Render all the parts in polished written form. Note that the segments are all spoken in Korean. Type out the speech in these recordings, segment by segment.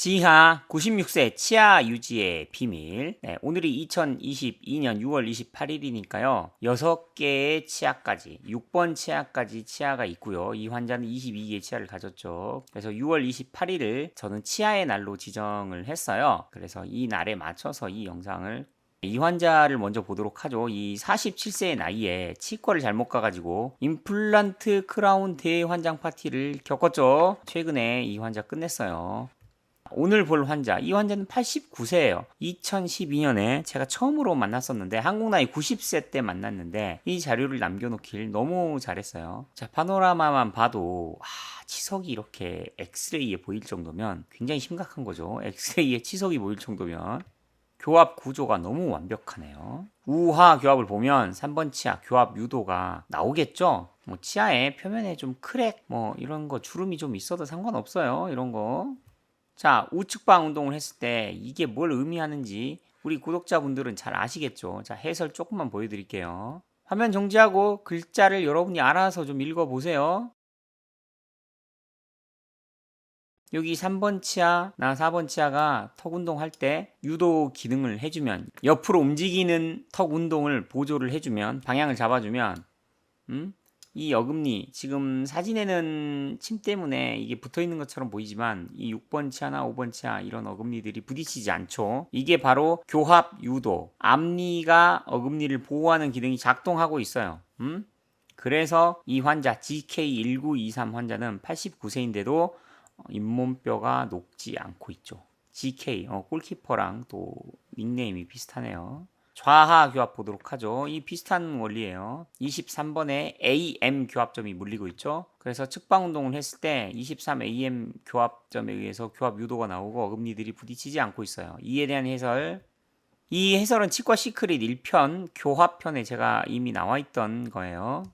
지하 96세 치아 유지의 비밀. 네, 오늘이 2022년 6월 28일이니까요. 6개의 치아까지, 6번 치아까지 치아가 있고요. 이 환자는 22개의 치아를 가졌죠. 그래서 6월 28일을 저는 치아의 날로 지정을 했어요. 그래서 이 날에 맞춰서 이 영상을 이 환자를 먼저 보도록 하죠. 이 47세의 나이에 치과를 잘못 가가지고 임플란트 크라운 대환장 파티를 겪었죠. 최근에 이 환자 끝냈어요. 오늘 볼 환자, 이 환자는 89세예요. 2012년에 제가 처음으로 만났었는데 한국 나이 90세 때 만났는데 이 자료를 남겨놓길 너무 잘했어요. 자, 파노라마만 봐도 치석이 이렇게 엑스레이에 보일 정도면 굉장히 심각한 거죠. 엑스레이에 치석이 보일 정도면 교합 구조가 너무 완벽하네요. 우하 교합을 보면 3번 치아 교합 유도가 나오겠죠? 뭐 치아의 표면에 좀 크랙 뭐 이런 거 주름이 좀 있어도 상관없어요. 이런 거. 자, 우측방 운동을 했을 때 이게 뭘 의미하는지 우리 구독자분들은 잘 아시겠죠? 자, 해설 조금만 보여드릴게요. 화면 정지하고 글자를 여러분이 알아서 좀 읽어보세요. 여기 3번 치아나 4번 치아가 턱 운동할 때 유도 기능을 해주면, 옆으로 움직이는 턱 운동을 보조를 해주면, 방향을 잡아주면 이 어금니, 지금 사진에는 침 때문에 이게 붙어있는 것처럼 보이지만 이 6번 치아나 5번 치아 이런 어금니들이 부딪히지 않죠. 이게 바로 교합 유도, 앞니가 어금니를 보호하는 기능이 작동하고 있어요. 그래서 이 환자 GK1923 환자는 89세인데도 잇몸뼈가 녹지 않고 있죠. GK, 골키퍼랑 또 닉네임이 비슷하네요. 좌하 교합 보도록 하죠. 이 비슷한 원리예요. 23번에 AM 교합점이 물리고 있죠. 그래서 측방 운동을 했을 때 23AM 교합점에 의해서 교합 유도가 나오고 어금니들이 부딪히지 않고 있어요. 이에 대한 해설. 이 해설은 치과 시크릿 1편 교합편에 제가 이미 나와 있던 거예요.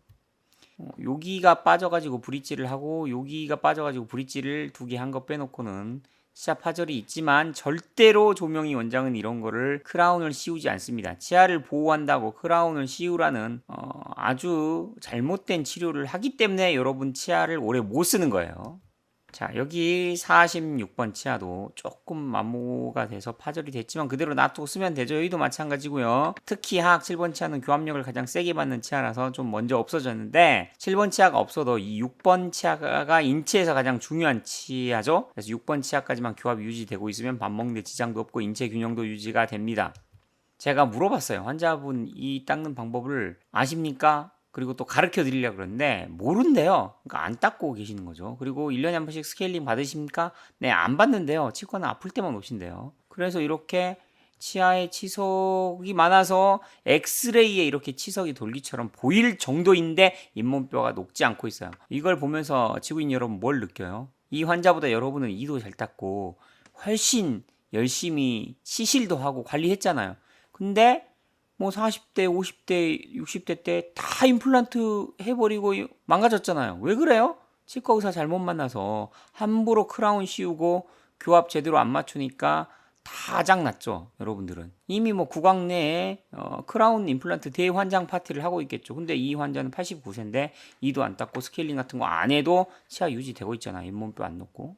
여기가 빠져가지고 브릿지를 하고 여기가 빠져가지고 브릿지를 2개 한 거 빼놓고는 치아 파절이 있지만 절대로 조명희 원장은 이런 거를 크라운을 씌우지 않습니다. 치아를 보호한다고 크라운을 씌우라는 아주 잘못된 치료를 하기 때문에 여러분 치아를 오래 못 쓰는 거예요. 자, 여기 46번 치아도 조금 마모가 돼서 파절이 됐지만 그대로 놔두고 쓰면 되죠. 여기도 마찬가지고요. 특히 하악 7번 치아는 교합력을 가장 세게 받는 치아라서 좀 먼저 없어졌는데 7번 치아가 없어도 이 6번 치아가 인체에서 가장 중요한 치아죠. 그래서 6번 치아까지만 교합이 유지되고 있으면 밥 먹는데 지장도 없고 인체 균형도 유지가 됩니다. 제가 물어봤어요. 환자분 이 닦는 방법을 아십니까? 그리고 또 가르쳐 드리려고 그러는데 모른대요. 그러니까 안 닦고 계시는 거죠. 그리고 1년에 한 번씩 스케일링 받으십니까? 네, 안 받는데요. 치과는 아플 때만 오신대요. 그래서 이렇게 치아에 치석이 많아서 엑스레이에 이렇게 치석이 돌기처럼 보일 정도인데 잇몸뼈가 녹지 않고 있어요. 이걸 보면서 지구인 여러분 뭘 느껴요? 이 환자보다 여러분은 이도 잘 닦고 훨씬 열심히 시실도 하고 관리했잖아요. 근데 뭐 40대, 50대, 60대 때 다 임플란트 해버리고 망가졌잖아요. 왜 그래요? 치과 의사 잘못 만나서 함부로 크라운 씌우고 교합 제대로 안 맞추니까 다 장났죠. 여러분들은 이미 뭐 구강 내에 크라운 임플란트 대환장 파티를 하고 있겠죠. 근데 이 환자는 89세인데 이도 안 닦고 스케일링 같은 거 안 해도 치아 유지되고 있잖아. 잇몸뼈 안 놓고.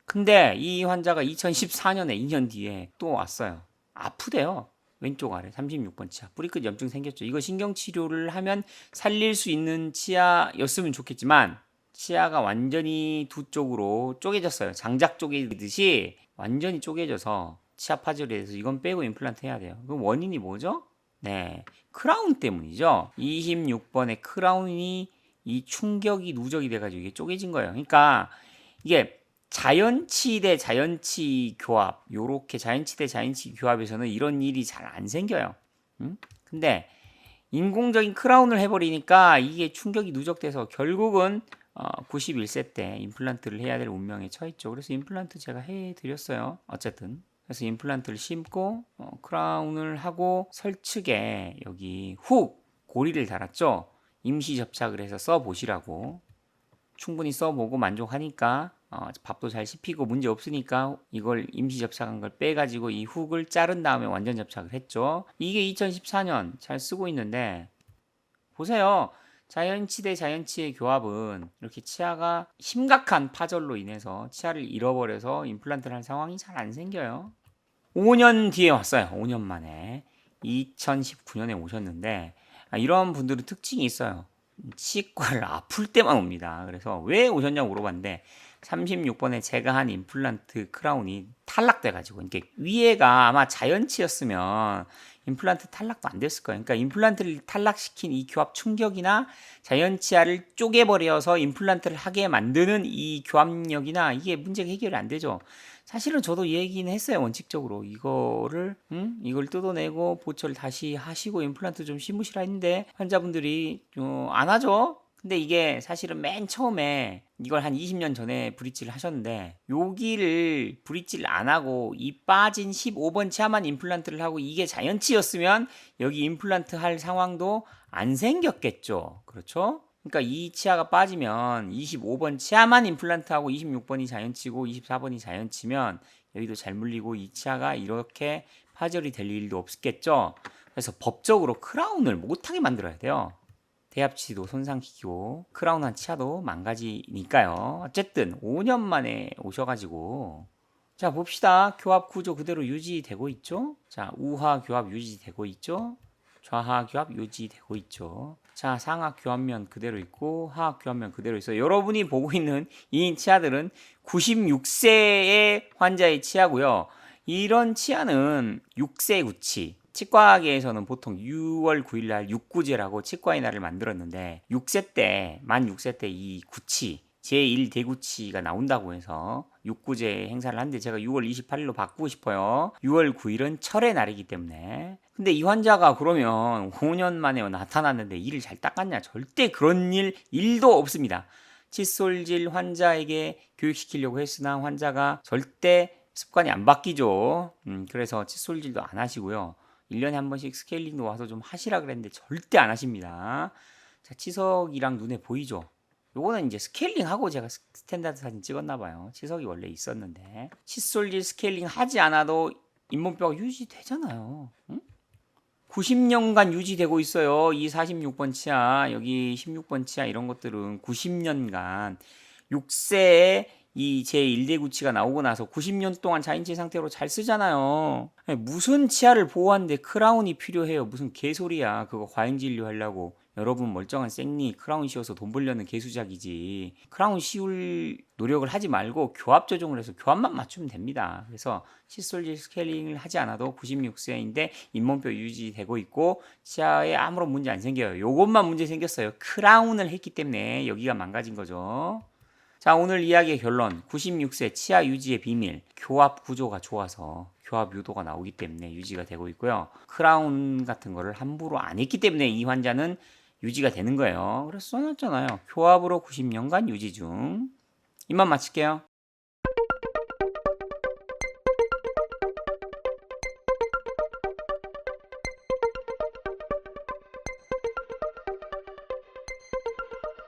근데 이 환자가 2014년에 2년 뒤에 또 왔어요. 아프대요. 왼쪽 아래 36번 치아 뿌리끝 염증 생겼죠. 이거 신경치료를 하면 살릴 수 있는 치아였으면 좋겠지만 치아가 완전히 두 쪽으로 쪼개졌어요. 장작 쪼개듯이 완전히 쪼개져서 치아 파절이 돼서 이건 빼고 임플란트 해야 돼요. 그럼 원인이 뭐죠? 네, 크라운 때문이죠. 26번의 크라운이 이 충격이 누적이 돼가지고 이게 쪼개진 거예요. 그러니까 이게 자연치 대 자연치 교합, 요렇게 자연치 대 자연치 교합에서는 이런 일이 잘 안 생겨요. 근데 인공적인 크라운을 해버리니까 이게 충격이 누적돼서 결국은 91세 때 임플란트를 해야 될 운명에 처했죠. 그래서 임플란트 제가 해드렸어요. 어쨌든 그래서 임플란트를 심고 크라운을 하고 설측에 여기 훅 고리를 달았죠. 임시 접착을 해서 써보시라고. 충분히 써보고 만족하니까 밥도 잘 씹히고 문제 없으니까 이걸 임시 접착한 걸 빼가지고 이 훅을 자른 다음에 완전 접착을 했죠. 이게 2014년 잘 쓰고 있는데 보세요. 자연치 대 자연치의 교합은 이렇게 치아가 심각한 파절로 인해서 치아를 잃어버려서 임플란트를 할 상황이 잘 안 생겨요. 5년 뒤에 왔어요. 5년 만에. 2019년에 오셨는데 이런 분들은 특징이 있어요. 치과를 아플 때만 옵니다. 그래서 왜 오셨냐고 물어봤는데 36번에 제가 한 임플란트 크라운이 탈락돼가지고 이게 위에가 아마 자연치였으면 임플란트 탈락도 안 됐을 거예요. 그러니까 임플란트를 탈락시킨 이 교합 충격이나 자연치아를 쪼개버려서 임플란트를 하게 만드는 이 교합력이나 이게 문제가 해결이 안 되죠. 사실은 저도 얘기는 했어요. 원칙적으로 이걸 뜯어내고 보철 다시 하시고 임플란트 좀 심으시라 했는데 환자분들이 안 하죠. 근데 이게 사실은 맨 처음에 이걸 한 20년 전에 브릿지를 하셨는데 여기를 브릿지를 안 하고 이 빠진 15번 치아만 임플란트를 하고 이게 자연치였으면 여기 임플란트 할 상황도 안 생겼겠죠. 그렇죠? 그러니까 이 치아가 빠지면 25번 치아만 임플란트하고 26번이 자연치고 24번이 자연치면 여기도 잘 물리고 이 치아가 이렇게 파절이 될 일도 없겠죠. 그래서 법적으로 크라운을 못하게 만들어야 돼요. 대합치도 손상시키고 크라운한 치아도 망가지니까요. 어쨌든 5년 만에 오셔가지고 자 봅시다. 교합 구조 그대로 유지되고 있죠. 자 우하 교합 유지되고 있죠. 좌하 교합 유지되고 있죠. 자 상하 교합면 그대로 있고 하하 교합면 그대로 있어요. 여러분이 보고 있는 이 치아들은 96세의 환자의 치아고요. 이런 치아는 6세 구치. 치과계에서는 보통 6월 9일 날 육구제라고 치과의 날을 만들었는데 6세 때, 만 6세 때 이 구치 제1대구치가 나온다고 해서 육구제 행사를 하는데 제가 6월 28일로 바꾸고 싶어요. 6월 9일은 철의 날이기 때문에. 근데 이 환자가 그러면 5년 만에 나타났는데 이를 잘 닦았냐? 절대 그런 일 1도 없습니다. 칫솔질 환자에게 교육시키려고 했으나 환자가 절대 습관이 안 바뀌죠. 그래서 칫솔질도 안 하시고요. 1년에 한 번씩 스케일링도 와서 좀 하시라 그랬는데 절대 안 하십니다. 자, 치석이랑 눈에 보이죠? 요거는 이제 스케일링하고 제가 스탠다드 사진 찍었나 봐요. 치석이 원래 있었는데 칫솔질 스케일링 하지 않아도 잇몸뼈가 유지되잖아요. 응? 90년간 유지되고 있어요. 이 46번 치아, 여기 16번 치아 이런 것들은 90년간 6세에 이 제1대 구치가 나오고 나서 90년 동안 자인치 상태로 잘 쓰잖아요. 무슨 치아를 보호하는데 크라운이 필요해요. 무슨 개소리야. 그거 과잉진료 하려고. 여러분 멀쩡한 생리 크라운 씌워서 돈 벌려는 개수작이지. 크라운 씌울 노력을 하지 말고 교합 조정을 해서 교합만 맞추면 됩니다. 그래서 칫솔질 스케일링을 하지 않아도 96세인데 잇몸뼈 유지되고 있고 치아에 아무런 문제 안 생겨요. 요것만 문제 생겼어요. 크라운을 했기 때문에 여기가 망가진 거죠. 자, 오늘 이야기의 결론. 96세 치아 유지의 비밀. 교합 구조가 좋아서 교합 유도가 나오기 때문에 유지가 되고 있고요. 크라운 같은 거를 함부로 안 했기 때문에 이 환자는 유지가 되는 거예요. 그래서 써놨잖아요. 교합으로 90년간 유지 중. 이만 마칠게요.